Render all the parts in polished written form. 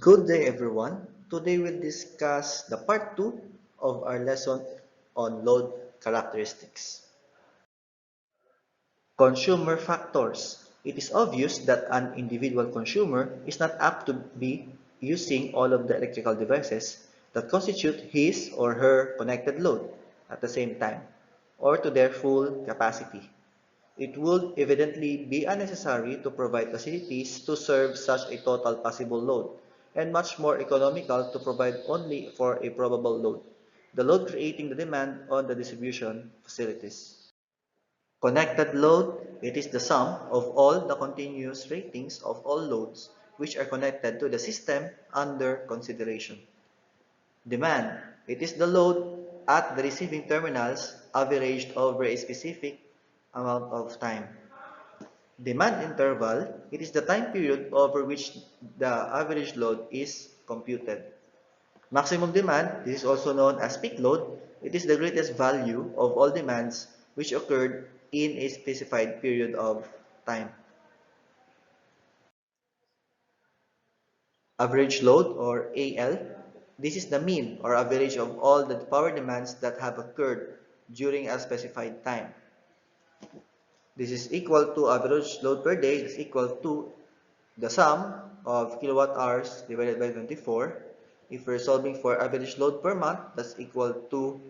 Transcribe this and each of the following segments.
Good day everyone. Today we'll discuss the part 2 of our lesson on load characteristics. Consumer factors. It is obvious that an individual consumer is not apt to be using all of the electrical devices that constitute his or her connected load at the same time or to their full capacity. It would evidently be unnecessary to provide facilities to serve such a total possible load, and much more economical to provide only for a probable load, the load creating the demand on the distribution facilities. Connected load, it is the sum of all the continuous ratings of all loads which are connected to the system under consideration. Demand, it is the load at the receiving terminals averaged over a specific amount of time. Demand interval, it is the time period over which the average load is computed. Maximum demand, this is also known as peak load, it is the greatest value of all demands which occurred in a specified period of time. Average load or AL, this is the mean or average of all the power demands that have occurred during a specified time. This is equal to average load per day is equal to the sum of kilowatt hours divided by 24. If we're solving for average load per month, that's equal to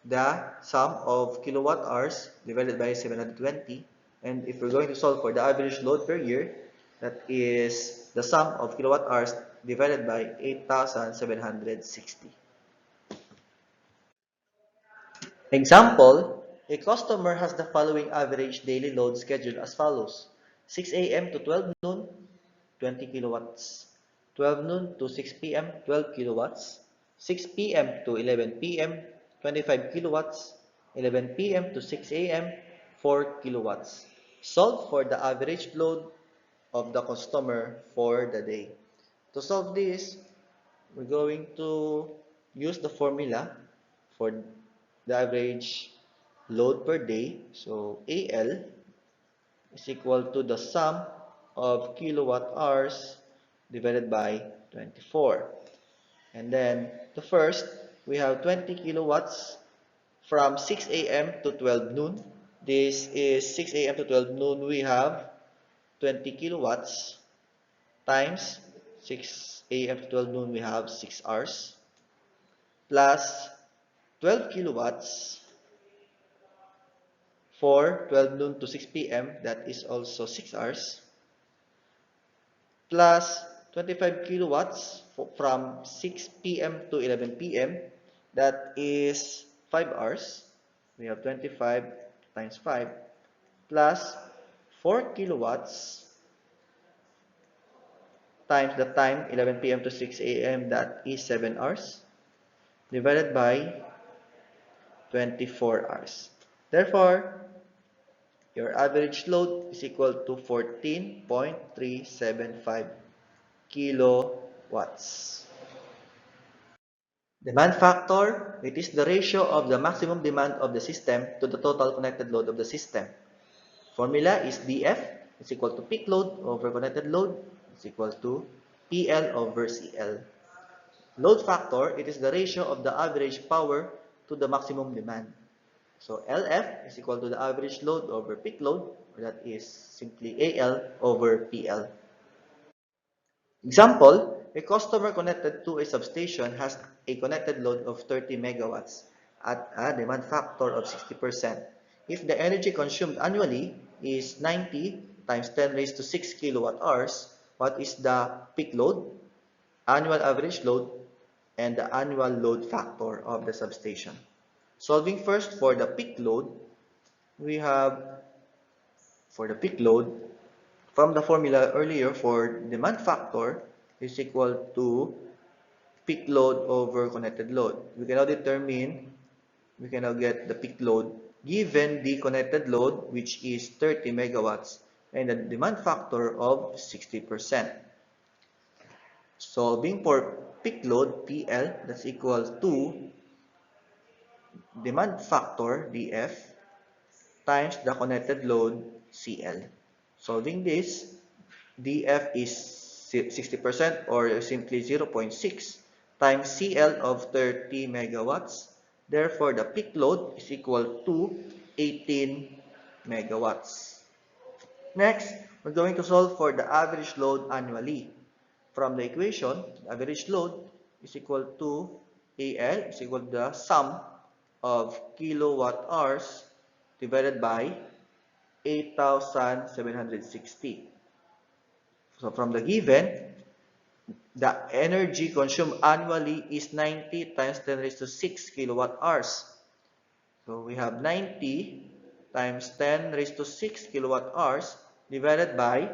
the sum of kilowatt hours divided by 720. And if we're going to solve for the average load per year, that is the sum of kilowatt hours divided by 8,760. Example, a customer has the following average daily load schedule as follows. 6 a.m. to 12 noon, 20 kilowatts. 12 noon to 6 p.m., 12 kilowatts. 6 p.m. to 11 p.m., 25 kilowatts. 11 p.m. to 6 a.m., 4 kilowatts. Solve for the average load of the customer for the day. To solve this, we're going to use the formula for the average load per day. So AL is equal to the sum of kilowatt hours divided by 24. And then the first, we have 20 kilowatts from 6 a.m. to 12 noon. This is 6 a.m. to 12 noon. We have 20 kilowatts times 6 a.m. to 12 noon. We have 6 hours plus 12 kilowatts for 12 noon to 6 p.m. That is also 6 hours plus 25 kilowatts from 6 p.m. to 11 p.m. That is 5 hours. We have 25 times 5 plus 4 kilowatts times the time 11 p.m. to 6 a.m. That is 7 hours divided by 24 hours. Therefore, your average load is equal to 14.375 kilowatts. Demand factor, it is the ratio of the maximum demand of the system to the total connected load of the system. Formula is DF is equal to peak load over connected load is equal to PL over CL. Load factor, it is the ratio of the average power to the maximum demand. So LF is equal to the average load over peak load, or that is simply AL over PL. Example, a customer connected to a substation has a connected load of 30 megawatts at a demand factor of 60%. If the energy consumed annually is 90 times 10 raised to 6 kilowatt hours, what is the peak load, annual average load, and the annual load factor of the substation? Solving first for the peak load, we have for the peak load, from the formula earlier for demand factor is equal to peak load over connected load. We can now get the peak load given the connected load, which is 30 megawatts, and the demand factor of 60%. Solving for peak load, PL, that's equal to demand factor, DF, times the connected load, CL. Solving this, DF is 60% or simply 0.6 times CL of 30 megawatts. Therefore, the peak load is equal to 18 megawatts. Next, we're going to solve for the average load annually. From the equation, the average load is equal to AL is equal to the sum of kilowatt hours divided by 8,760. So from the given, the energy consumed annually is 90 times 10 raised to 6 kilowatt hours. So we have 90 times 10 raised to 6 kilowatt hours divided by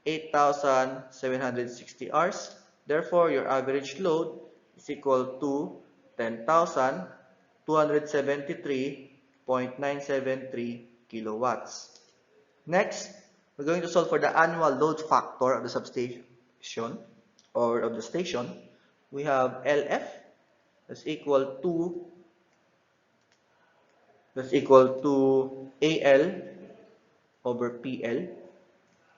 8,760 hours. Therefore, your average load is equal to 10,273.973 kilowatts. Next, we're going to solve for the annual load factor of the substation or of the station. We have LF is equal to AL over PL.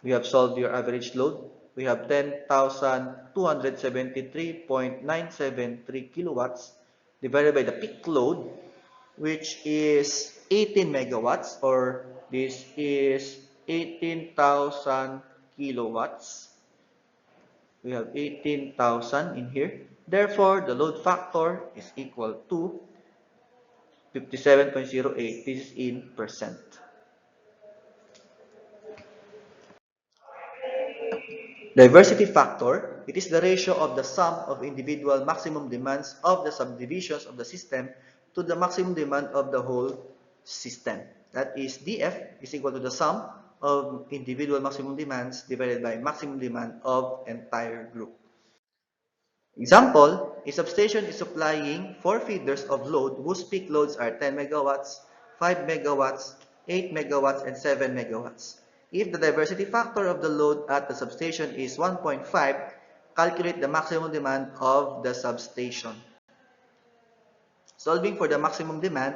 We have solved your average load. We have 10,273.973 kilowatts divided by the peak load, which is 18 megawatts, or this is 18,000 kilowatts. We have 18,000 in here. Therefore, the load factor is equal to 57.08. This is in percent. Diversity factor, it is the ratio of the sum of individual maximum demands of the subdivisions of the system to the maximum demand of the whole system. That is, DF is equal to the sum of individual maximum demands divided by maximum demand of entire group. Example, a substation is supplying 4 feeders of load whose peak loads are 10 megawatts, 5 megawatts, 8 megawatts, and 7 megawatts. If the diversity factor of the load at the substation is 1.5, calculate the maximum demand of the substation. Solving for the maximum demand,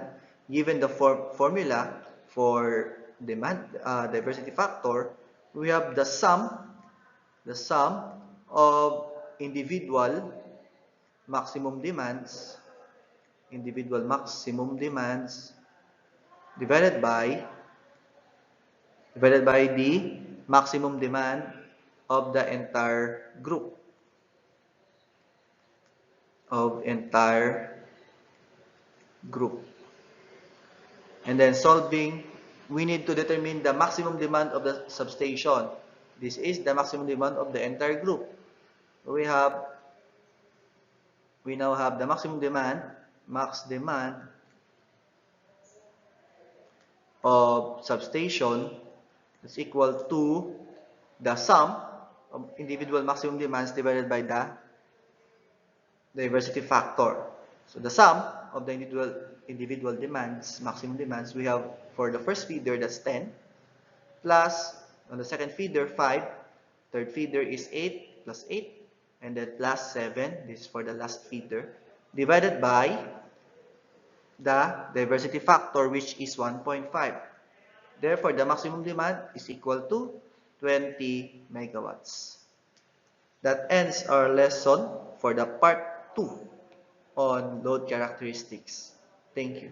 given the formula for demand diversity factor, we have the sum of individual maximum demands divided by the maximum demand of the entire group and then solving, we need to determine the maximum demand of the substation. This is the maximum demand of the entire group. We now have the maximum demand, max demand of substation is equal to the sum of individual maximum demands divided by the diversity factor. So the sum of the individual demands, maximum demands, we have for the first feeder, that's 10, plus on the second feeder, 5, third feeder is 8, plus 8, and then plus 7, this is for the last feeder, divided by the diversity factor, which is 1.5. Therefore, the maximum demand is equal to 20 megawatts. That ends our lesson for the part 2 on load characteristics. Thank you.